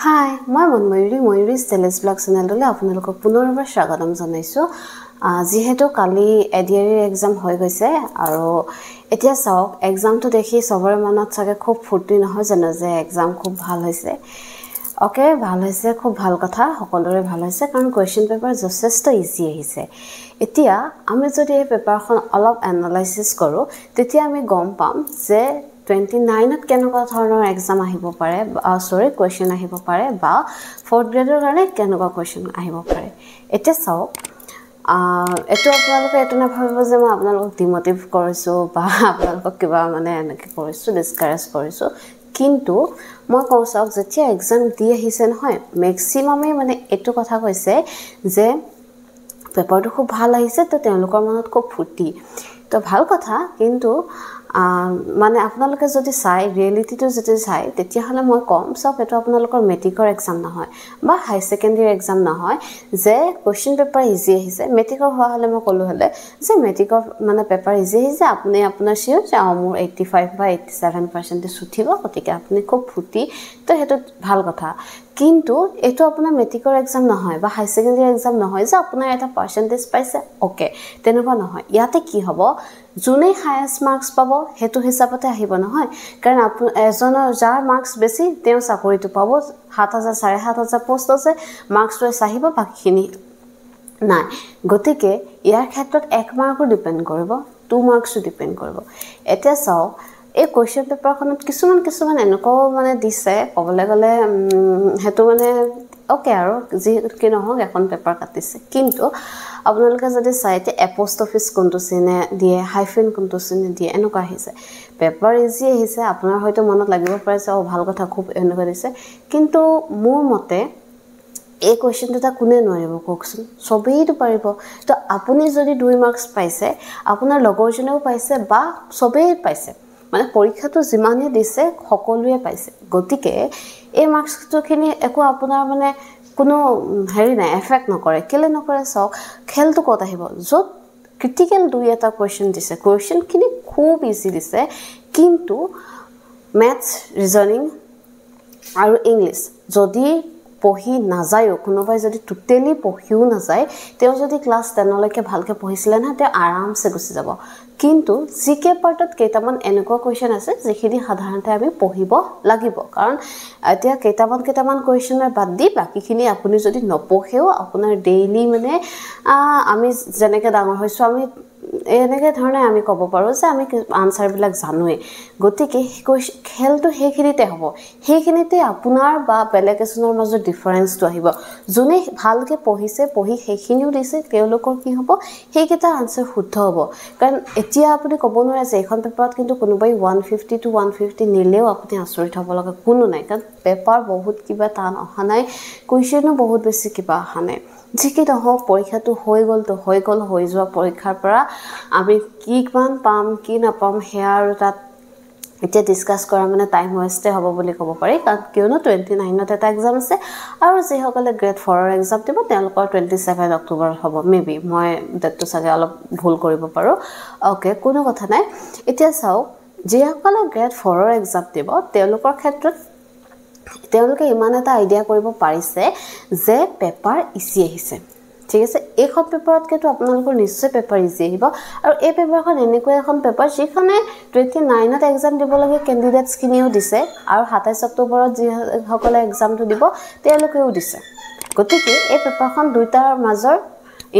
হাই মই ময়ূৰী ষ্টেলেছ ব্লগ চেনেললৈ আপোনালোকক পুনৰবাৰ স্বাগতম জনাইছো যিহেতু কালি এডিআৰই এক্সাম হৈ গৈছে আৰু এতিয়া চাওক এক্সামটো দেখি সবৰে মনত চাগে খুব ফুৰ্তি নহয় জানো যে এক্সাম খুব ভাল হৈছে ওকে ভাল হৈছে খুব ভাল কথা সকলোৰে ভাল হৈছে কাৰণ কোৱেশ্চন পেপাৰ যথেষ্ট ইজি আহিছে এতিয়া আমি যদি এই পেপাৰখন অলপ এনালাইসিস কৰো তেতিয়া আমি গম পাম যে 29 কেনেকুৱা ধৰণৰ এক্সাম আহিব পাৰে সৰি কোৱেশ্চন আহিব পাৰে বা 4th গ্ৰেডৰ কাৰণে কেনেকুৱা কোৱেশ্চন আহিব পাৰে এতিয়া চাওক এটো আপোনালোকে এটো না ভাবিব যে মই আপোনালোকক ডিমোটিভ কৰিছো বা আপোনালোকক কিবা মানে এনেকে কৰিছো ডিসকাৰেজ কৰিছো কিন্তু মই কওঁ চাওক যেতিয়া এক্সাম দি আহিছে নহয় ম্যাক্সিমামে মানে এটো কথা কৈছে যে পেপাৰটো খুব ভাল আহিছে তো তেওঁলোকৰ মনত খুব ফুৰ্তি তো ভাল কথা কিন্তু মানে আপোনালোকে যদি চাই ৰিয়েলিটিটো যদি চাই তেতিয়া হলে মই কম সব এটো আপোনালোকৰ মেট্ৰিকৰ এক্সাম নহয় বা হাই সেকেন্ডাৰী এক্সাম নহয় যে কোৱেশ্চন পেপাৰ ইজি আহিছে মেট্ৰিকৰ হোৱা হলে মই কলো হলে যে মেট্ৰিকৰ মানে পেপাৰ ইজি আহিছে আপুনি আপোনাৰ শিওৰ যে মোৰ 85 বা 87% উঠিব গতিকে আপুনি খুব ফুটি তো হেতু ভাল কথা কিন্তু এটো আপোনাৰ মেট্ৰিকৰ এক্সাম নহয় বা হাই সেকেন্ডাৰী এক্সাম নহয় যে আপোনাৰ এটা পাৰ্সেন্টেজ পাইছে ওকে তেনেকুৱা নহয় ইয়াতে কি হ'ব জুনে হাইয়েস্ট মাৰ্কস পাব হেতু হিচাপতে আহিব নহয় কাৰণ এজনৰ যাৰ মাৰ্কস বেছি তেওঁ চাকৰিটো পাব 7000 7500 পোষ্ট আছে মাৰ্কস লৈ চাহিব বাকিখিনি নাই গতিকে ইয়াৰ ক্ষেত্ৰত 1 মাৰ্কো ডিপেন্ড কৰিব 2 মাৰ্কসও ডিপেন্ড কৰিব এতিয়া চাও এই কোৱেশ্চন পেপাৰখনত কিছুমান এনেকো মানে দিছে কবলে গলে হেতু মানে ওকে আৰু যি কি নহওক এখন পেপাৰ কাটিছে কিন্তু আপোনালোকে যদি চাইতে এপোস্ট্ৰফিছ কোনটো চিনে দিয়ে হাইফেন কোনটো চিনে দিয়ে এনেকুৱা আহিছে পেপাৰ ইজি আহিছে আপোনাৰ হয়তো মনত লাগিব পাৰে যে ভাল কথা খুব এনেকুৱা দিছে কিন্তু মোৰ মতে এই কোৱেশ্চনটা কোনে নোৱাৰিব কোকচোন সবেইটো পাৰিব তো আপুনি যদি 2 মাৰ্কস পাইছে আপোনাৰ লগৰজনেও পাইছে বা সবেই পাইছে মানে পৰীক্ষাটো যিমানে দিছে সকলোৱে পাইছে গতিকে এই মাৰ্কসটোখিনি একো আপোনাৰ মানে কোনো হেৰি নাই এফেক্ট নকৰে কেলে নকৰে সক খেলটো কত আহিব যত ক্ৰিটিক্যাল দুই এটা কোৱেশ্চন দিছে কোৱেশ্চনখিনি খুব ইজি দিছে কিন্তু ম্যাথছ ৰিজনিং আৰু ইংলিশ যদি পঢ়ি নাযায়ও কোনোবাই যদি টোটালি পঢ়িও নাযায় তেও যদি ক্লাস 10 লৈকে ভালকে পঢ়িছিলে না তে আৰামছে গুছি যাব কিন্তু জিকে পাৰ্টত কেইটামান এনেকুৱা কোৱেশ্চন আছে যেখিনি সাধাৰণতে আমি পঢ়িব লাগিব কাৰণ এতিয়া কেইটামান কোৱেশ্চনৰ বাদ দি বাকিখিনি আপুনি যদি নপঢ়েও আপোনাৰ ডেইলি মানে আমি যেনেকে ডাঙৰ হৈছো আমি এনেকে ধৰণে আমি কব পাৰো যে আমি আনসাৰ বিলাক জানোৱে গতিকে খেলটো হেখিনিতে হ'ব হেখিনিতে আপোনাৰ বা বেলেগেছনৰ মাজৰ ডিফাৰেন্সটো আহিব জুনে ভালকে পঢ়িছে পঢ়ি হেখিনিও দিছে তেওঁলোকৰ কি হ'ব হেকিটা আনসাৰ শুদ্ধ হ'ব কাৰণ এতিয়া আপুনি কব নোৱাৰে যে এখন পেপাৰত কিন্তু কোনোবাই 150 to 150 নিলেও আপুনি আচৰিত হ'ব লগা কোনো নাই কাৰণ পেপাৰ বহুত কিবা টান অহা নাই কোৱেশ্চনো বহুত বেছি কিবা অহা নাই যিকি নহওক পৰীক্ষাটো হৈ গল হৈ যোৱা পৰীক্ষাৰ পৰা আমি কিমান পাম কি নাপাম হেয়া আৰু তাত এতিয়া ডিসকাস কৰা মানে টাইম ওয়েস্টে হ'ব বুলি ক'ব পাৰি কাৰণ কিয়নো 29 ত এটা এক্সাম আছে আৰু যে সকলে গ্ৰেড 4 ৰ এক্সাম দিব তেওঁলোকৰ 27 অক্টোবৰ হ'ব মেবি মই ডেটটো চাগে অলপ ভুল কৰিব পাৰো ওকে কোনো কথা নাই এতিয়া চাও যে সকলে গ্ৰেড 4 ৰ এক্সাম দিব তেওঁলোকৰ ক্ষেত্ৰত তেওঁলোকে ইমান এটা আইডিয়া কৰিব পাৰিছে যে পেপাৰ ইজি আহিছে ঠিক আছে এখন পেপাৰত কেটো আপোনালোকৰ নিশ্চয় পেপাৰ ইজি আহিব আৰু এই পেপাৰখন এনেকৈ এখন পেপাৰ যিখনে 29 ত এক্সাম দিব লাগে ক্যান্ডিডেটস কিনিও দিছে আৰু 27 অক্টোবৰত যি সকলে এক্সামটো দিব তেওঁলোকেও দিছে গতিকে এই পেপাৰখন দুইটাৰ মাজৰ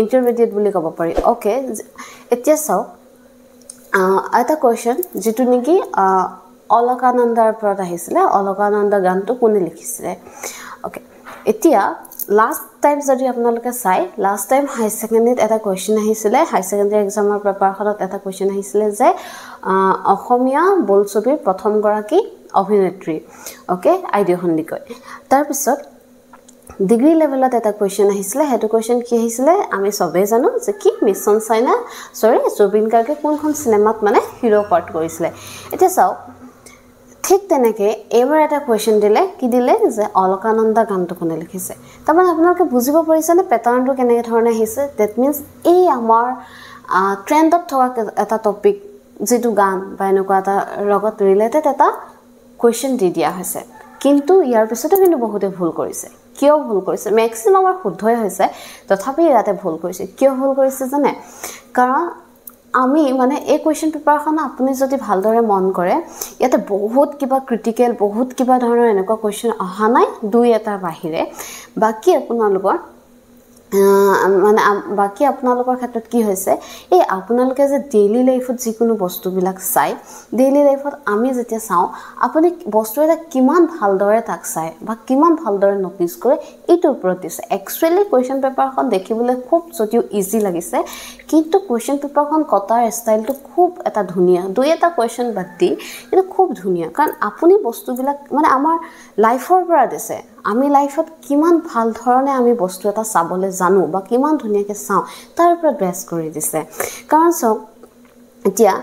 ইন্টাৰমিডিয়েট বুলি ক'ব পাৰি ওকে এতিয়া চাও এটা কোৱেশ্চন যেটো নেকি অলকানন্দাৰ ওপৰত আহিছিলে অলকানন্দ গানটো কোনে লিখিছিলে ওকে এতিয়া লাষ্ট টাইম যদি আপোনালোকে চাই লাষ্ট টাইম হাই সেকেন্ডাৰীত এটা কোৱেশ্চন আহিছিলে হাই সেকেন্ডাৰী এক্সামৰ পেপাৰখনত এটা কোৱেশ্চন আহিছিলে যে অসমীয়া বোলছবিৰ প্ৰথম গৰাকী অভিনেত্ৰী ওকে আইডিয়া সন্দিকৈ তাৰ পিছত ডিগ্ৰী লেভেলত এটা কোৱেশ্চন আহিছিলে হেতু কোৱেশ্চন কি আহিছিলে আমি সবে জানো যে কি মিছন চাইনা সৰি জুবিন গাৰ্গে কোনখন সিনেমাত মানে হিৰো পাৰ্ট কৰিছিলে এতিয়া চাও ঠিক তেনেকে এবাৰ এটা কোৱেশ্চন দিলে কি দিলে যে অলকানন্দা গানটো কোনে লিখিছে তাৰমানে আপোনালোকে বুজিব পাৰিছেনে প্যাটাৰ্নটো কেনেকে ধৰণে আহিছে দ্যাট মিন্স এই আমাৰ ট্ৰেন্ডত থকা এটা টপিক যেটো গান বা এনেকুৱা এটা লগত ৰিলেটেড এটা কোৱেশ্চন দি দিয়া হৈছে কিন্তু ইয়াৰ পিছতো কিন্তু বহুতে ভুল কৰিছে কিয় ভুল কৰিছে ম্যাক্সিমাম আমাৰ শুদ্ধই হৈছে তথাপি ইয়াতে ভুল কৰিছে কিয় ভুল কৰিছে জানে কাৰণ আমি মানে এই কোৱেশ্চন পেপাৰখন আপুনি যদি ভালদৰে মন কৰে ইয়াতে বহুত কিবা ক্ৰিটিকেল বহুত কিবা ধৰণৰ এনেকুৱা কোৱেশ্চন অহা নাই দুই এটাৰ বাহিৰে বাকি আপোনালোকৰ মানে বাকি আপোনালোকৰ ক্ষেত্ৰত কি হৈছে এই আপোনালোকে যে ডেইলি লাইফত যিকোনো বস্তুবিলাক চাই ডেইলি লাইফত আমি যেতিয়া চাও আপুনি বস্তু এটা কিমান ভালদৰে তাক চাই বা কিমান ভালদৰে নটিচ কৰে এইটোৰ ওপৰত দিছে একচুয়ালি কোৱেশ্চন পেপাৰখন দেখিবলৈ খুব যদিও ইজি লাগিছে কিন্তু কোৱেশ্চন পেপাৰখন কটাৰ ষ্টাইলটো খুব এটা ধুনিয়া দুই এটা কোৱেশ্চন বাদ দি এটা খুব ধুনিয়া কাৰণ আপুনি বস্তুবিলাক মানে আমাৰ লাইফৰ পৰা দিছে আমি লাইফত কিমান ভাল ধৰণে আমি বস্তু এটা চাবলৈ জানো বা কিমান ধুনিয়াকে চাও তাৰ ওপৰত বেছ কৰি দিছে কাৰণ সব এতিয়া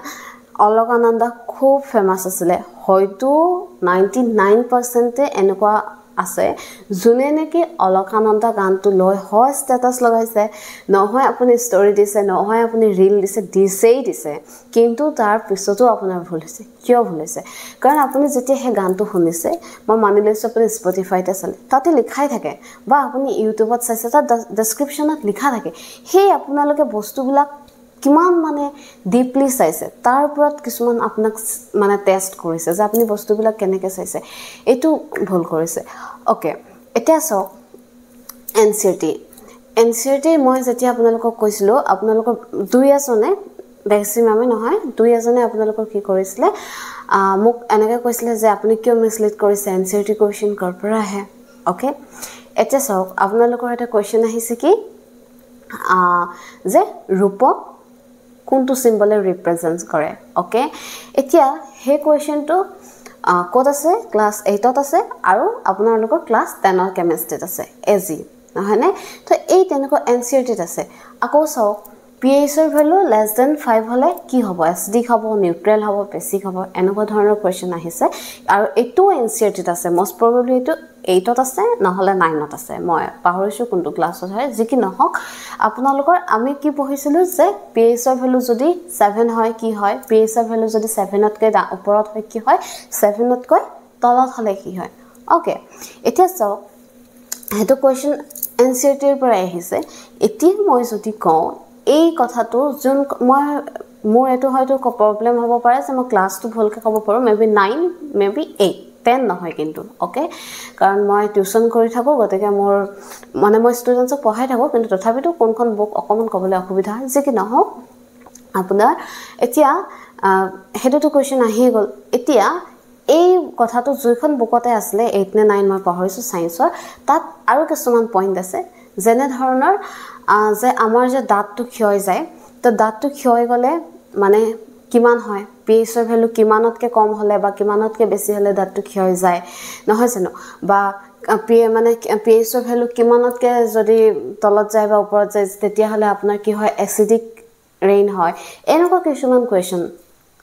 অলকানন্দা খুব ফেমাস আছিলে হয়তো 99% এনেকুৱা আছে জুনে নেকি অলকানন্দা গানটো লৈ হয় স্ট্যাটাস লগাইছে নহয় আপুনি ষ্টৰি দিছে নহয় আপুনি ৰীল দিছে কিন্তু তাৰ পিছতো আপোনাৰ ভুল হৈছে কিয় ভুল হৈছে কাৰণ আপুনি যেতিয়া হে গানটো শুনিছে মই মানি লৈছো আপুনি স্পটিফাইতে চালে তাতে লিখাই থাকে বা আপুনি ইউটিউবত চাইছে তাত ডেসক্ৰিপচনত লিখা থাকে হেই আপোনালোকে বস্তুবিলাক কিমান মানে ডিপলি চাইছে তাৰ ওপৰত কিছুমান আপোনাক মানে টেষ্ট কৰিছে যে আপুনি বস্তুবিলাক কেনেকৈ চাইছে এটো ভুল কৰিছে ওকে এটা চাওক এনসিআৰটি মই যেতিয়া আপোনালোকক কৈছিলো আপোনালোকৰ দুই এজনে ম্যাক্সিমামে নহয় দুই এজনে আপোনালোকৰ কি কৰিছিলে মোক এনেকৈ কৈছিলে যে আপুনি কিয় মিসলিড কৰিছে এনসিআৰটি কোৱেশ্চন কৰ পৰা আহে ওকে এটা চাওক আপোনালোকৰ এটা কোৱেশ্চন আহিছে কি যে ৰূপক কোনটো সিম্বলে ৰিপ্ৰেজেন্ট কৰে ওকে এতিয়া হে কোৱেশ্চনটো কোড আছে ক্লাস 8 ত আছে আৰু আপোনালোকৰ ক্লাস 10 ৰ কেমিষ্ট্ৰিত আছে এজি নহয়নে তো এই তেনেকুৱা এনসিআৰটিত আছে আকৌ চাওক pH ৰ ভ্যালু লেস দেন 5 হলে কি হ'ব এসিডিক হ'ব নিউট্ৰেল হ'ব বেসিক হ'ব এনেকুৱা ধৰণৰ কোৱেশ্চন আহিছে আৰু এটো এনসিআৰটিত আছে মোস্ট প্ৰবাবলি এটো 8 ত আছে নহলে 9 ত আছে মই পাহৰিছো কোনটো ক্লাছত হয় যি কি নহওক আপোনালোকৰ আমি কি পঢ়িছিলো যে pH ৰ ভ্যালু যদি 7 হয় কি হয় pH ৰ ভ্যালু যদি 7 তকৈ ওপৰত হয় কি হয় 7 তকৈ তলত হলে কি হয় ওকে এতিয়া চাওক হেতু কোৱেশ্চন এনসিআৰটিৰ পৰা আহিছে এতিয়া মই যদি কওঁ এই কথাটো যোন মই মোৰ এটো হয়তো প্ৰবলেম হ'ব পাৰে যে মই ক্লাসটো ভালকে ক'ব পাৰো মেবি 9 মেবি 8 10 নহয় কিন্তু ওকে কাৰণ মই টিউচন কৰি থাকো গতিকে মোৰ মানে মই ষ্টুডেন্টছক পঢ়াই থাকো কিন্তু তথাপিতো কোনখন বুক অকমান ক'বলৈ অসুবিধা হয় যে কি নহওক আপোনাৰ এতিয়া হেতুটো কোৱেশ্চন আহি গল এতিয়া এই কথাটো জুইখন বুকতে আসলে 8 নে 9 মই পাহৰিছো সায়েন্সৰ তাত আৰু কিছুমান পইণ্ট আছে যেনে ধৰণৰ যে আমাৰ যে দাঁতটো ক্ষয় যায় তো দাঁতটো ক্ষয় গলে মানে কিমান হয় pH ৰ ভ্যালু কিমানতকে কম হলে বা কিমানতকে বেছি হলে দাঁতটো ক্ষয় যায় নহয় জানো বা মানে pH ৰ ভ্যালু কিমানতকে যদি তলত যায় বা ওপৰত যায় তেতিয়া হলে আপোনাৰ কি হয় এসিডিক ৰেইন হয় এনেকুৱা কিছুমান কোৱেশ্চন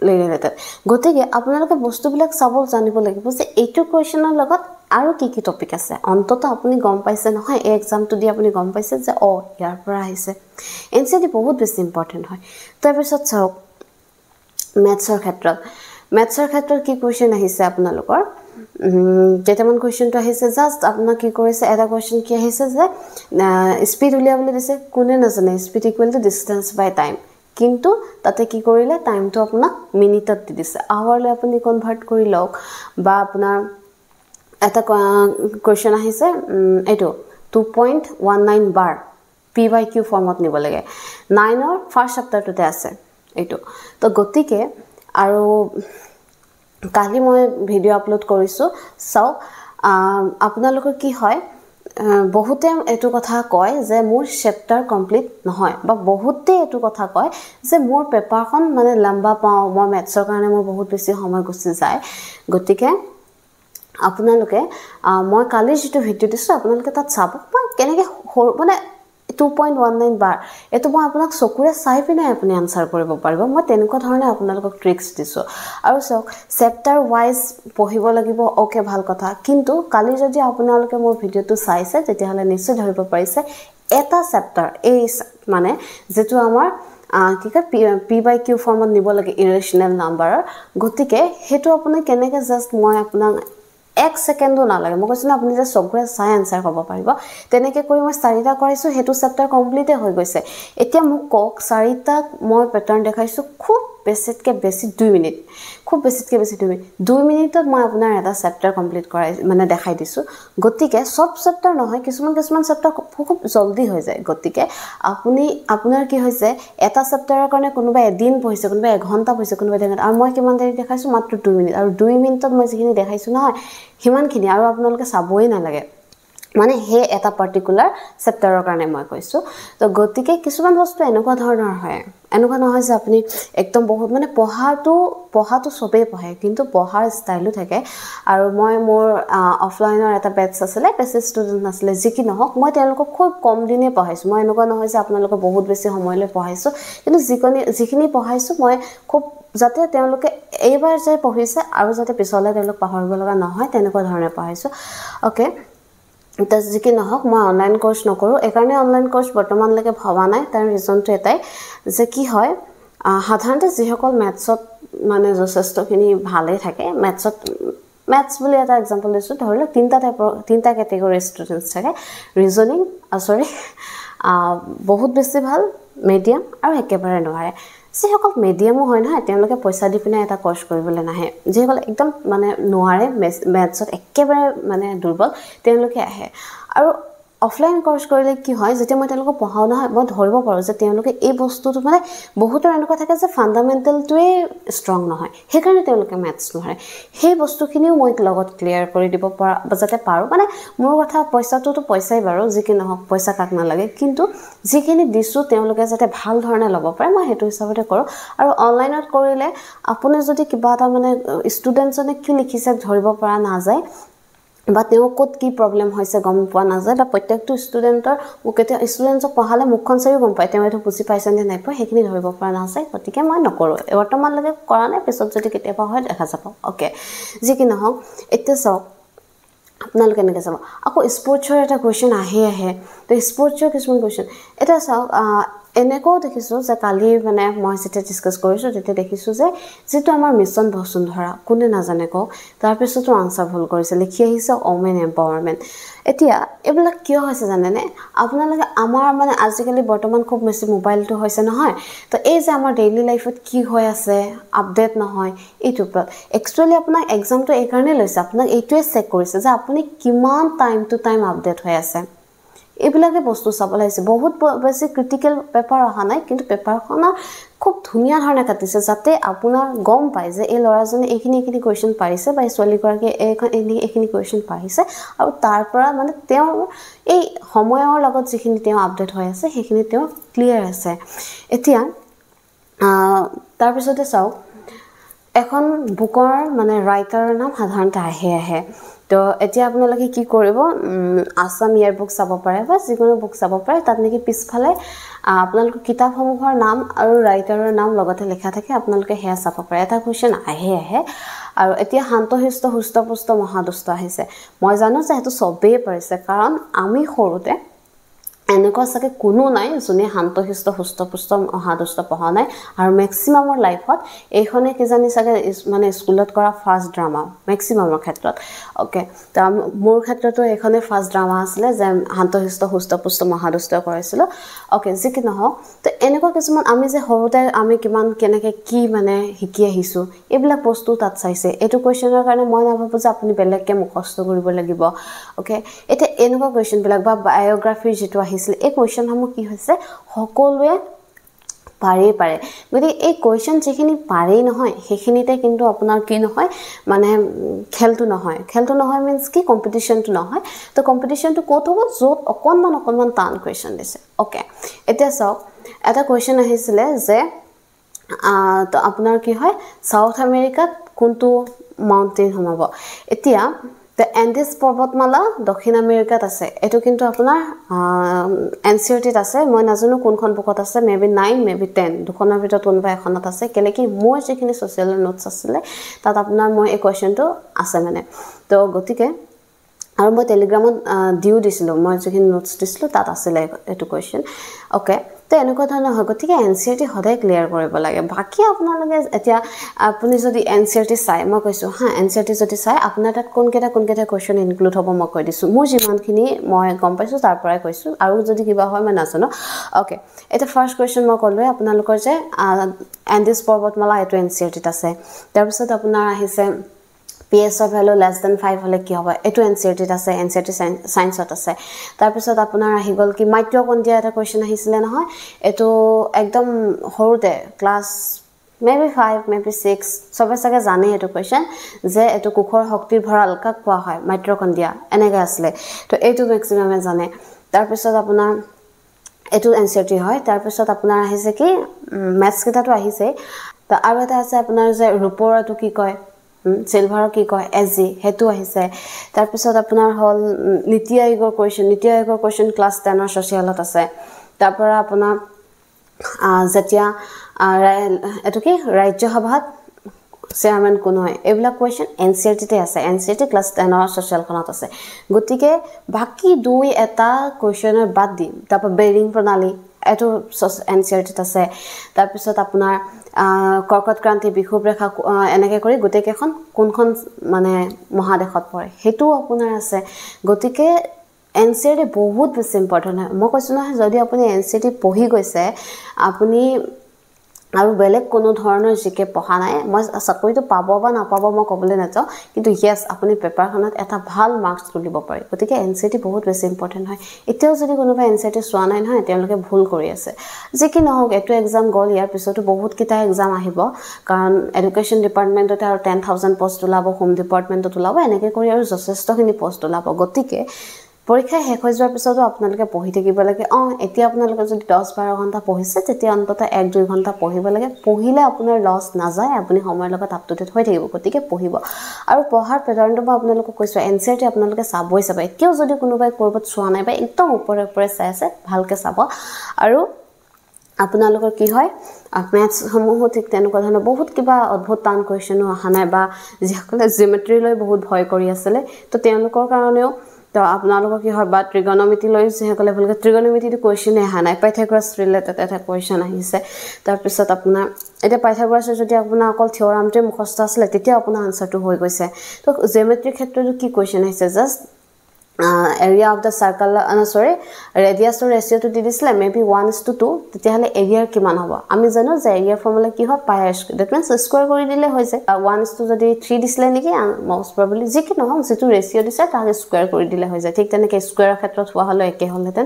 ৰিলেটেড গতিকে আপোনালোকে বস্তুবিলাক চাব জানিব লাগিব যে এইটো কোৱেশ্চনৰ লগত আৰু কি টপিক আছে অন্তত আপুনি গম পাইছে নহয় এই এক্সামটো দি আপুনি গম পাইছে যে ইয়াৰ পৰা আহিছে এনসিআৰটি বহুত বেছি ইম্পৰ্টেন্ট হয় তাৰ পিছত চাওক ম্যাথছৰ ক্ষেত্ৰত কি কোৱেশ্চন আহিছে আপোনালোকৰ যেটামান কোৱেশ্চনটো আহিছে জাস্ট আপোনাক কি কৰিছে এটা কোৱেশ্চন কি আহিছে যে স্পিড উলিয়াবলৈ দিছে কোনে নাজানে speed equal to distance by time কিন্তু তাতে কি কৰিলে টাইমটো আপোনাক মিনিটত দি দিছে আৱাৰলৈ আপুনি কনভাৰ্ট কৰি লওক বা আপোনাৰ এটা কোৱেশ্চন আহিছে এটো 2.19 বাৰ p/q ফৰ্মত নিব লাগে 9 ৰ ফাৰ্স্ট চেপ্টাৰটোতে আছে এটো তো গতিকে আৰু কালি মই ভিডিও আপলোড কৰিছো সো আপোনালোকৰ কি হয় বহুতে এটো কথা কয় যে মোৰ চেপ্টাৰ কমপ্লিট নহয় বা বহুতে এটো কথা কয় যে মোৰ পেপাৰখন মানে লম্বা পাও মই ম্যাথছৰ কাৰণে মোৰ বহুত বেছি সময় গুচি যায় গতিকে আপোনালোকে মই কালি যেটো ভিডিও দিছো আপোনালোকে তাত চাব মই কেনেকৈ মানে 2.19 বাৰ এটো মই আপোনাক চকুৰে চাই পিনে আপুনি আনসাৰ কৰিব পাৰিব মই তেনেকুৱা ধৰণে আপোনালোকক ট্ৰিক্স দিছো আৰু সক চেপ্টাৰ ওয়াইজ পঢ়িব লাগিব ওকে ভাল কথা কিন্তু কালি যদি আপোনালোকে মোৰ ভিডিওটো চাইছে তেতিয়াহলে নিশ্চয় ধৰিব পাৰিছে এটা চেপ্টাৰ এই মানে যেটো আমাৰ কি কয় p/q ফৰ্মত নিব লাগে ইৰেশনাল নাম্বাৰৰ গতিকে হেতু আপুনি কেনেকৈ জাস্ট মই আপোনাক 1 সেকেন্ডও নালাগে মই কৈছো না আপুনি যে চবৰে চাই আনসাৰ হ'ব পাৰিব তেনেকে কৰি মই 4টা কৰাইছো হেতু চেপ্টাৰ কমপ্লিটে হৈ গৈছে এতিয়া মোক কক 4টা মই প্যাটাৰ্ন দেখাইছো খুব বেছিতকে বেছি 2 মিনিট খুব বেছিতকে বেছি 2 মিনিটত মই আপোনাৰ এটা চেপ্টাৰ কমপ্লিট কৰাই মানে দেখাই দিছো গতিকে সব চেপ্টাৰ নহয় কিছুমান চেপ্টাৰ খুব জলদি হৈ যায় গতিকে আপুনি আপোনাৰ কি হৈছে এটা চেপ্টাৰৰ কাৰণে কোনোবা এদিন পঢ়িছে কোনোবা 1 ঘন্টা পঢ়িছে কোনোবা 1 ঘন্টা আৰু মই কিমান দেৰি দেখাইছো মাত্ৰ 2 মিনিট আৰু 2 মিনিটত মই যিখিনি দেখাইছো নহয় হিমানখিনি আৰু আপোনালোকে চাবই নালাগে মানে হে এটা পাৰ্টিকুলাৰ চেপ্টাৰৰ কাৰণে মই কৈছো তো গতিকে কিছুমান বস্তু এনেকুৱা ধৰণৰ হয় এনেকুৱা নহয় যে আপুনি একদম বহুত মানে পঢ়াটো সবেই পঢ়ে কিন্তু পঢ়াৰ ষ্টাইলও থাকে আৰু মই মোৰ অফলাইনৰ এটা বেটছ আছিল বেছি ষ্টুডেন্ট আছিল যি কি নহওক মই তেওঁলোকক খুব কম দিনে পঢ়াইছো মই এনেকুৱা নহয় যে আপোনালোকক বহুত বেছি সময়লৈ পঢ়াইছো কিন্তু যিখিনি পঢ়াইছো মই খুব যাতে তেওঁলোকে এইবাৰ যে পঢ়িছে আৰু যাতে পিছলৈ তেওঁলোক পাহৰিব লগা নহয় তেনেকুৱা ধৰণে পঢ়াইছো ওকে এটা যিকি নহওক মই অনলাইন কোৰ্স নকৰো একাৰণে অনলাইন কোৰ্স বৰ্তমানলৈকে ভবা নাই তাৰ ৰিজনটো এটাই যে কি হয় সাধাৰণতে যিসকল ম্যাথছত মানে যথেষ্টখিনি ভালে থাকে ম্যাথছ বুলি এটা एग्जांपल দিছো ধৰিলে তিনটা ক্যাটাগৰী ষ্টুডেন্টস থাকে ৰিজনিং বহুত বেছি ভাল মিডিয়াম আৰু একেবাৰে নোৱাৰে যিসকল মিডিয়ামো হয় নহয় তেওঁলোকে পইচা দি পিনে এটা কোৰ্স কৰিবলৈ নাহে যিসকল একদম মানে নোৱাৰে ম্যাথছত একেবাৰে মানে দুৰ্বল তেওঁলোকে আহে আৰু অফলাইন কোৰ্স কৰিলে কি হয় যেতিয়া মই তেওঁলোকক পঢ়াও নহয় মই ধৰিব পাৰো যে তেওঁলোকে এই বস্তুটো মানে বহুতৰ এনেকুৱা থাকে যে ফান্ডামেন্টালটোৱে ষ্ট্ৰং নহয় হেকাৰণে তেওঁলোকে ম্যাথছ নোৱাৰে সেই বস্তুখিনিও মই লগত ক্লিয়াৰ কৰি দিব পৰা যাতে পাৰো মানে মোৰ কথা পইচাটোতো পইচাই বাৰু যিকি নহওক পইচা কাক নালাগে কিন্তু যিখিনি দিছো তেওঁলোকে যাতে ভাল ধৰণে ল'ব পাৰে মই হেতু হিচাপতে কৰো আৰু অনলাইনত কৰিলে আপুনি যদি কিবা এটা মানে ষ্টুডেন্টজনে কি লিখিছে ধৰিব পৰা নাযায় বা তেও কত কি প্ৰবলেম হৈছে গম পোৱা নাযায় বা প্ৰত্যেকটো ষ্টুডেন্টৰ মুখতে ষ্টুডেন্টক পঢ়ালে মুখখন চাইও গম পায় তেও এটো বুজি পাইছে নে নাই পায় হেখিনি ধৰিব পৰা নাযায় গতিকে মই নকৰো বৰ্তমান লগে কৰা নাই পিছত যদি কেতিয়াবা হয় দেখা যাব ওকে যি কি নহওক এতিয়া চাওক আপোনালোকে কেনেকৈ যাব আকৌ স্পৰ্টছৰ এটা কোৱেশ্চন আহে তো স্পৰ্টছৰ কিছুমান কোৱেশ্চন এটা চাওক এনেকৈ দেখিছো যে কালি মানে মই যেতিয়া ডিসকাস কৰিছো তেতিয়া দেখিছো যে যেটো আমাৰ মিছন বসুন্ধৰা কোনে নাজানে কও তাৰ পিছতো আনসাৰ ভুল কৰিছে লিখি আহিছে ওমেন এম্পাৱাৰমেন্ট এতিয়া এবিলাক কিয় হৈছে জানেনে আপোনালোকে আমাৰ মানে আজিকালি বৰ্তমান খুব বেছি মোবাইলটো হৈছে নহয় তো এই যে আমাৰ ডেইলি লাইফত কি হৈ আছে আপডেট নহয় এইটো একচুয়ালি আপোনাৰ এক্সামটো এই কাৰণে লৈছে আপোনাক এইটোৱে চেক কৰিছে যে আপুনি কিমান টাইম টু টাইম আপডেট হৈ আছে এবিলাকে বস্তু চাব লাগিছে বহুত বেছি ক্ৰিটিক্যাল পেপাৰ অহা নাই কিন্তু পেপাৰখনৰ খুব ধুনিয়া ধৰণে কাটিছে যাতে আপোনাৰ গম পায় যে এই লৰাজনে এইখিনি কোৱেশ্চন পাৰিছে বা ছোৱালী গৰাকী এইখিনি কোৱেশ্চন পাৰিছে আৰু তাৰ পৰা মানে তেওঁ এই সময়ৰ লগত যিখিনি তেওঁ আপডেট হৈ আছে সেইখিনি তেওঁ ক্লিয়াৰ আছে এতিয়া তাৰ পিছতে চাও এখন বুকৰ মানে ৰাইটাৰৰ নাম সাধাৰণতে আহে তো এতিয়া আপোনালোকে কি কৰিব আসাম ইয়াৰ বুক চাব পাৰে বা যিকোনো বুক চাব পাৰে তাত নেকি পিছফালে আপোনালোকৰ কিতাপসমূহৰ নাম আৰু ৰাইটাৰৰ নাম লগতে লেখা থাকে আপোনালোকে হেয়া চাব পাৰে এটা কোৱেশ্চন আহে আৰু এতিয়া শান্তশিষ্ট হুষ্টপুষ্ট মহাদুষ্ট আহিছে মই জানো যে হেতু সবেই পাৰিছে কাৰণ আমি সৰুতে এনেকুৱা সকে কোনো নাই জুনে শান্তশিষ্ট হুষ্টপুষ্ট মহাদুষ্ট পঢ়া নাই আৰু ম্যাক্সিমামৰ লাইফত এইখনে কি জানি সকে মানে স্কুলত কৰা ফাৰ্স্ট ড্ৰামা ম্যাক্সিমামৰ ক্ষেত্ৰত ওকে তা মোৰ ক্ষেত্ৰতো এইখনে ফাৰ্স্ট ড্ৰামা আছিল যে শান্তশিষ্ট হুষ্টপুষ্ট মহাদুষ্ট কৰিছিল ওকে যিকি নহওক তো এনেকুৱা কিছুমান আমি যে সৰুতে আমি কিমান কেনেকে কি মানে শিকি আহিছো এইবিলাক বস্তু তাত চাইছে এটো কোৱেশ্চনৰ কাৰণে মই নাভাবো যে আপুনি বেলেগকে মুখস্থ কৰিব লাগিব ওকে এটা এনেকুৱা কোৱেশ্চন বিলাক বা বায়োগ্ৰাফি যেটো এই কোৱেশ্চনসমূহ কি হৈছে সকলোৱে পাৰে গতি এই কোৱেশ্চন যিখিনি পাৰে নহয় সেইখিনিতে কিন্তু আপোনাৰ কি নহয় মানে খেলটো নহয় মিন্স কি কম্পিটিশনটো নহয় তো কম্পিটিশনটো কোত হ'ব যত অকনমান টান কোৱেশ্চন দিছে ওকে এতিয়া চাওক এটা কোৱেশ্চন আহিছিল যে তো আপোনাৰ কি হয় সাউথ আমেৰিকাত কোনটো মাউন্টেন হমাব এতিয়া The Andes পৰ্বতমালা দক্ষিণ আমেৰিকাত আছে এটো কিন্তু আপোনাৰ এনসিআৰটিত আছে মই নাজানো কোনখন বুকত আছে মেবি 9 মেবি 10 দুখনৰ ভিতৰত কোনবা এখনত আছে কেলে কি মই যিখিনি সোশ্যাল নোটস আছিল তাত আপোনাৰ মই এই কোৱেশ্চনটো আছে মানে তো গতিকে আৰু মই টেলিগ্ৰামত দিও দিছিলোঁ মই যিখিনি নোটছ দিছিলোঁ তাত আছিলে এইটো কুৱেশ্যন ওকে তো এনেকুৱা ধৰণৰ হয় গতিকে এনচিইআৰটি সদায় ক্লিয়াৰ কৰিব লাগে বাকী আপোনালোকে এতিয়া আপুনি যদি এনচিইআৰটি চাই মই কৈছোঁ হা এনচিইআৰটি যদি চাই আপোনাৰ তাত কোনকেইটা কুৱেশ্যন ইনক্লুড হ'ব মই কৈ দিছোঁ মোৰ যিমানখিনি মই গম পাইছোঁ তাৰ পৰাই কৈছোঁ আৰু যদি কিবা হয় মই নাজানো ওকে এটা ফাৰ্ষ্ট কুৱেশ্যন মই ক'লোৱে আপোনালোকৰ যে এণ্ডিছ পৰ্বতমালা এইটো এনচিইআৰটিত আছে তাৰপিছত আপোনাৰ আহিছে PS of value less than 5 হলে কি হবে এটো এনসিআরটিত আছে এনসিআরটি সায়েন্সত আছে তাৰ পিছত আপোনাৰ আহি গল কি মাইটকন্ড্ৰিয়া এটা কোৱেশ্চন আহিছিলে নহয় এটো একদম হৰুতে ক্লাস maybe 5 maybe 6 সবে সাগে জানে এটো কোৱেশ্চন যে এটো কুখৰ শক্তিৰ ভঁৰাল কাক কোৱা হয় মাইটকন্ড্ৰিয়া এনেকে আসলে তো এটো ম্যাক্সিমামে জানে তাৰ পিছত আপোনাৰ এটো এনসিআৰটি হয় তাৰ পিছত আপোনাৰ আহিছে কি ম্যাথছ কেটাটো আহিছে তো আৰু এটা আছে আপোনাৰ যে ৰূপৰটো কি কয় সিলভাৰ কি কয় এসজি হেতু আহিছে তাৰ পিছত আপোনাৰ হল নীতি আয়োগৰ কোৱেশ্চন ক্লাস 10 ৰ সোশিয়ালত আছে তাৰ পৰা আপোনাৰ যেতিয়া এটো কি ৰাজ্য সভাত চেয়াৰম্যান কোন হয় এবিলাক কোৱেশ্চন এনসিআৰটিতে আছে এনসিআৰটি ক্লাস 10 ৰ সোশিয়ালখনত আছে গতিকে বাকি দুই এটা কোৱেশ্চনৰ বাদ দি তাৰ বেৰিং প্ৰণালী এটো এনসিআৰটিত আছে তাৰ পিছত আপোনাৰ কৰ্কট ক্ৰান্তি বিক্ষোভ ৰেখা এনেকে কৰি গটেকেখন কোনখন মানে মহাদেশত পৰে হেতু আপোনাৰ আছে গতিকে এনসিআৰটি বহুত বেছি ইম্পৰ্টেন্ট হয় মই কৈছো নহয় যদি আপুনি এনসিআৰটি পঢ়ি গৈছে আপুনি আৰু বেলেগ কোনো ধৰণৰ জিকে পঢ়া নাই মই চাকৰিটো পাব বা নাপাব মই কবলৈ নাযাও কিন্তু ইয়েস আপুনি পেপাৰখনত এটা ভাল মাৰ্কস তুলিব পাৰে গতিকে এনসিআৰটি বহুত বেছি ইম্পৰ্টেন্ট হয় এতিয়াও যদি কোনোবা এনসিআৰটি চোৱা নাই নহয় তেওঁলোকে ভুল কৰি আছে যে কি নহওক এটো এক্সাম গল ইয়াৰ পিছতো বহুত কিটা এক্সাম আহিব কাৰণ এডুকেশন ডিপাৰ্টমেন্টতে আৰু 10000 পোষ্ট ওলাব হোম ডিপাৰ্টমেন্টত ওলাব এনেকে কৰি আৰু যথেষ্টখিনি পোষ্ট ওলাব গতিকে পৰীক্ষা শেষ হৈ যোৱাৰ পিছতো আপোনালোকে পঢ়ি থাকিব লাগে এতিয়া আপোনালোকে যদি 10-12 ঘণ্টা পঢ়িছে তেতিয়া অন্তত 1-2 ঘণ্টা পঢ়িব লাগে পঢ়িলে আপোনাৰ লছ নাযায় আপুনি সময়ৰ লগত আপডেট হৈ থাকিব গতিকে পঢ়িব আৰু পঢ়াৰ প্যাটাৰ্ণটো মই আপোনালোকক কৈছো এনসিআৰটি আপোনালোকে চাবই এতিয়াও যদি কোনোবাই কৰবাত চোৱা নাই বা একদম ওপৰে চাই আছে ভালকে চাব আৰু আপোনালোকৰ কি হয় ম্যাথছ সমূহ ঠিক তেনেকুৱা ধৰণৰ বহুত কিবা অদ্ভুত টান কোৱেশ্চনো আহা নাই বা যিসকলে জিওমেট্ৰি লৈ বহুত ভয় কৰি আছিল তো তেওঁলোকৰ কাৰণেও তো আপোনালোকৰ কি হয় বা ট্ৰিগোনোমেট্ৰি লৈ যেসকলে ভালকে ট্ৰিগোনোমেট্ৰিটো কোৱেশ্চন আহা নাই পাইথাগোৰাছ ৰিলেটেড এটা কোৱেশ্চন আহিছে তাৰ পিছত আপোনাৰ এটা পাইথাগোৰাছৰ যদি আপোনাৰ অকল থিওৰামটো মুখস্থ আছিল তেতিয়া আপোনাৰ আনসাৰটো হৈ গৈছে তো জিওমেট্ৰি ক্ষেত্ৰটো কি কোৱেশ্চন আহিছে just area of the circle radius or ratio to দিছিলে maybe 1:2 তেতিয়াহলে এৰিয়াৰ কিমান হ'ব আমি জানো যে এৰিয়াৰ ফৰ্মুলা কি হয় পাই স্কয়াৰ দ্যাট মিন্স স্কয়াৰ কৰি দিলে হৈ যায় 1:2 যদি 3 দিছিলে নেকি মোস্ট প্ৰবাবলি যি কি নহওক যেটো ৰেশিও দিছে তাক স্কয়াৰ কৰি দিলে হৈ যায় ঠিক তেনেকে স্কয়াৰৰ ক্ষেত্ৰত হোৱা হলে একে হলহেতেন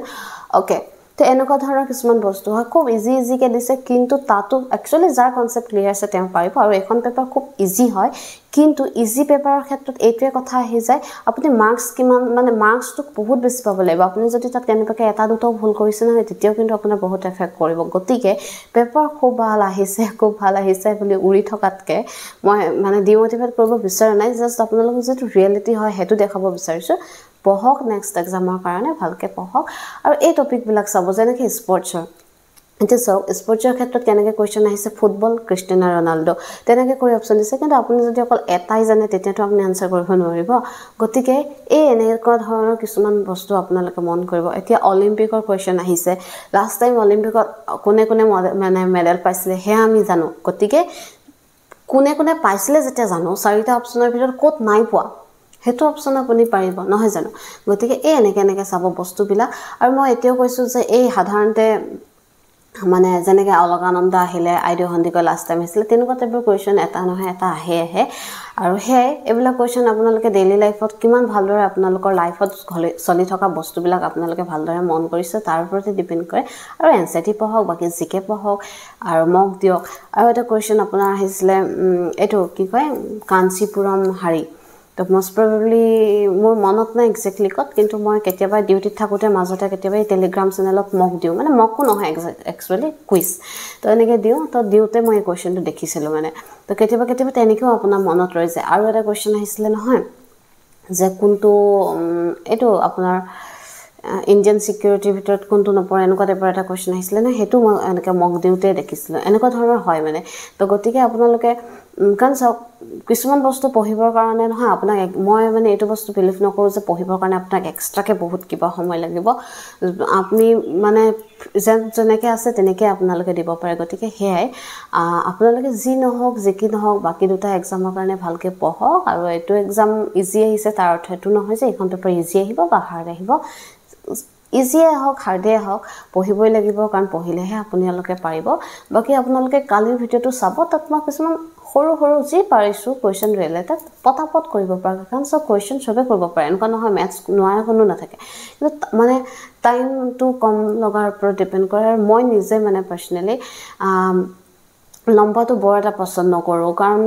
ওকে তো এনেকুৱা ধৰণৰ কিছুমান বস্তু হয় খুব ইজি কে দিছে কিন্তু তাতো একচুয়ালি যাৰ কনসেপ্ট ক্লিয়াৰ আছে তেওঁ পাৰিব আৰু এখন পেপাৰ খুব ইজি হয় কিন্তু ইজি পেপাৰৰ ক্ষেত্ৰত এইটোৱে কথা আহি যায় আপুনি মাৰ্কস কিমান মানে মাৰ্কসটো বহুত বেছি পাব লাগিব আপুনি যদি তাত কেনেবাকে এটা দুটাও ভুল কৰিছে না তেতিয়াও কিন্তু আপোনাৰ বহুত এফেক্ট কৰিব গতিকে পেপাৰ খুব ভাল আহিছে বুলি উৰি থকাতকে মই মানে ডিমোটিভেট কৰিব বিচাৰা নাই জাস্ট আপোনালোকক যেটো ৰিয়েলিটি হয় হেতু দেখাব বিচাৰিছো পঢ়ক নেক্সট এক্সামৰ কাৰণে ভালকে পঢ়ক আৰু এই টপিক বিলাক চাব যেনেকে স্পৰ্টছৰ এটা সব স্পৰ্টছৰ ক্ষেত্ৰত কেনেকে কোৱেশ্চন আহিছে ফুটবল ক্ৰিষ্টিয়ানো ৰনাল্ডো তেনেকে কৰি অপচন দিছে কিন্তু আপুনি যদি অকল এটাই জানে তেতিয়াতো আপুনি আনসাৰ কৰিব নোৱাৰিব গতিকে এই এনেকুৱা ধৰণৰ কিছুমান বস্তু আপোনালোকে মন কৰিব এতিয়া অলিম্পিকৰ কোৱেশ্চন আহিছে লাষ্ট টাইম অলিম্পিকত কোনে মানে মেডেল পাইছিলে হে আমি জানো গতিকে কোনে পাইছিলে যেতিয়া জানো চাৰিটা অপচনৰ ভিতৰত ক'ত নাই পোৱা হেতু অপচন আপুনি পাৰিব নহয় জানো গতিকে এই এনেকে চাব বস্তুবিলাক আৰু মই এতিয়াও কৈছো যে এই সাধাৰণতে মানে যেনেকে অলগানন্দ আহিলে আইডিও হন্দিক লাষ্ট টাইম আছিল তেনেকুৱা টাইপৰ কোৱেশ্চন এটা নহয় এটা আহে আৰু হে এবিলা কোৱেশ্চন আপোনালোকে ডেইলি লাইফত কিমান ভালদৰে আপোনালোকৰ লাইফত চলি থকা বস্তুবিলাক আপোনালোকে ভালদৰে মন কৰিছে তাৰ ওপৰতে ডিপেন্ড কৰে আৰু এনসিটি পঢ়ক বাকি জিকে পঢ়ক আৰু মক দিয়ক আৰু এটা কোৱেশ্চন আপোনাৰ আহিছিলে এটো কি কয় কাঞ্চীপুৰম হাৰি তো মোস্ট প্ৰবাবলি মোৰ মনত নাই এক্স্যাক্টলি কত কিন্তু মই কেতিয়াবা ডিউটিত থাকোতে মাজতে কেতিয়াবা টেলিগ্ৰাম চেনেলত মক দিও মানে মকো নহয় একচুয়ালি কুইজ তো এনেকে দিও তো দিওতে মই কোৱেশ্চনটো দেখিছিলো মানে তো কেতিয়াবা তেনেকেও আপোনাৰ মনত ৰৈ যায় আৰু এটা কোৱেশ্চন আহিছিলে নহয় যে কোনটো এটো আপোনাৰ ইন্ডিয়ান সিকিউৰিটিৰ ভিতৰত কোনটো নপৰে এনেকুৱা টাইপৰ এটা কোৱেশ্চন আহিছিলে না হেতু মই এনেকে মক দিওতে দেখিছিলো এনেকুৱা ধৰণৰ হয় মানে তো গতিকে আপোনালোকে কাৰণ চাওক কিছুমান বস্তু পঢ়িবৰ কাৰণে নহয় আপোনাক মই মানে এইটো বস্তু বিলিভ নকৰোঁ যে পঢ়িবৰ কাৰণে আপোনাক এক্সট্ৰাকৈ বহুত কিবা সময় লাগিব আপুনি মানে যেনেকৈ আছে তেনেকৈ আপোনালোকে দিব পাৰে গতিকে সেয়াই আপোনালোকে যি নহওক কি নহওক বাকী দুটা এক্সামৰ কাৰণে ভালকৈ পঢ়ক আৰু এইটো এক্সাম ইজি আহিছে তাৰ অৰ্থ এইটো নহয় যে এইখন পেপাৰ ইজি আহিব বা হাৰ্ড আহিব ইজিয়ে হওক হাৰ্ডে হওক পঢ়িবই লাগিব কাৰণ পঢ়িলেহে আপোনালোকে পাৰিব বাকী আপোনালোকে কালিৰ ভিডিঅ'টো চাব তাত মই কিছুমান সৰু সৰু যি পাৰিছোঁ কুৱেশ্যন ৰিলেটেড পটাপট কৰিব পাৰে কাৰণ চব কুৱেশ্যন চবে কৰিব পাৰে এনেকুৱা নহয় মেথছ নোৱাৰা কোনো নাথাকে কিন্তু মানে টাইমটো কম লগাৰ ওপৰত ডিপেণ্ড কৰে আৰু মই নিজে মানে পাৰ্চনেলি লম্বাটো বৰ এটা পচন্দ নকৰোঁ কাৰণ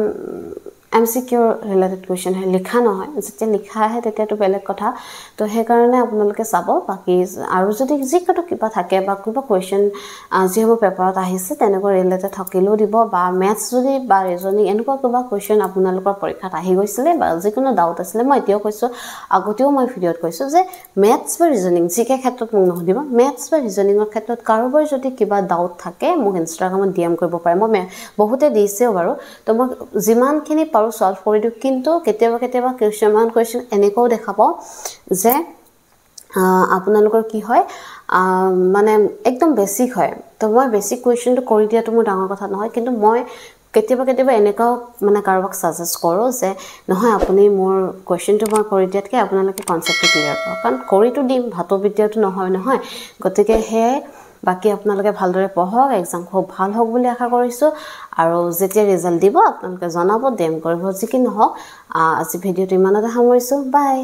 MCQ ৰিলেটেড কুৱেশ্যন লিখা নহয় যেতিয়া লিখা আহে তেতিয়াতো বেলেগ কথা তো সেইকাৰণে আপোনালোকে চাব বাকী আৰু যদি যিকোনো কিবা থাকে বা কিবা কুৱেশ্যন যিসমূহ পেপাৰত আহিছে তেনেকুৱা ৰিলেটেড থাকিলেও দিব বা মেথছ যদি বা ৰিজনিং এনেকুৱা কিবা কুৱেশ্যন আপোনালোকৰ পৰীক্ষাত আহি গৈছিলে বা যিকোনো ডাউট আছিলে মই এতিয়াও কৈছোঁ আগতেও মই ভিডিঅ'ত কৈছোঁ যে মেথছ বা ৰিজনিং যিকে ক্ষেত্ৰত মোক নুসুধিব মেথছ বা ৰিজনিঙৰ ক্ষেত্ৰত কাৰোবাৰ যদি কিবা ডাউট থাকে মোক ইনষ্টাগ্ৰামত DM কৰিব পাৰে মই বহুতে দিছেও বাৰু তো মই যিমানখিনি পাৰোঁ সলভ কৰি দিওঁ কিন্তু কেতিয়াবা কুৱেশ্যন এনেকুৱাও দেখা পাওঁ যে আপোনালোকৰ কি হয় মানে একদম বেছিক হয় তো মই বেছিক কুৱেশ্যনটো কৰি দিয়াটো মোৰ ডাঙৰ কথা নহয় কিন্তু মই কেতিয়াবা এনেকুৱাও মানে কাৰোবাক ছাজেষ্ট কৰোঁ যে নহয় আপুনি মোৰ কুৱেশ্যনটো মই কৰি দিয়াতকৈ আপোনালোকে কনচেপ্টটো ক্লিয়াৰ কৰক কাৰণ কৰিতো দিম ভাতৰ বিদ্যাটো নহয় গতিকে সেয়াই বাকী আপোনালোকে ভালদৰে পঢ়ক এক্সাম খুব ভাল হওক বুলি আশা কৰিছোঁ আৰু যেতিয়া ৰিজাল্ট দিব আপোনালোকে জনাব DM কৰিব যি কি নহওক আজি ভিডিঅ'টো ইমানতে সামৰিছোঁ বাই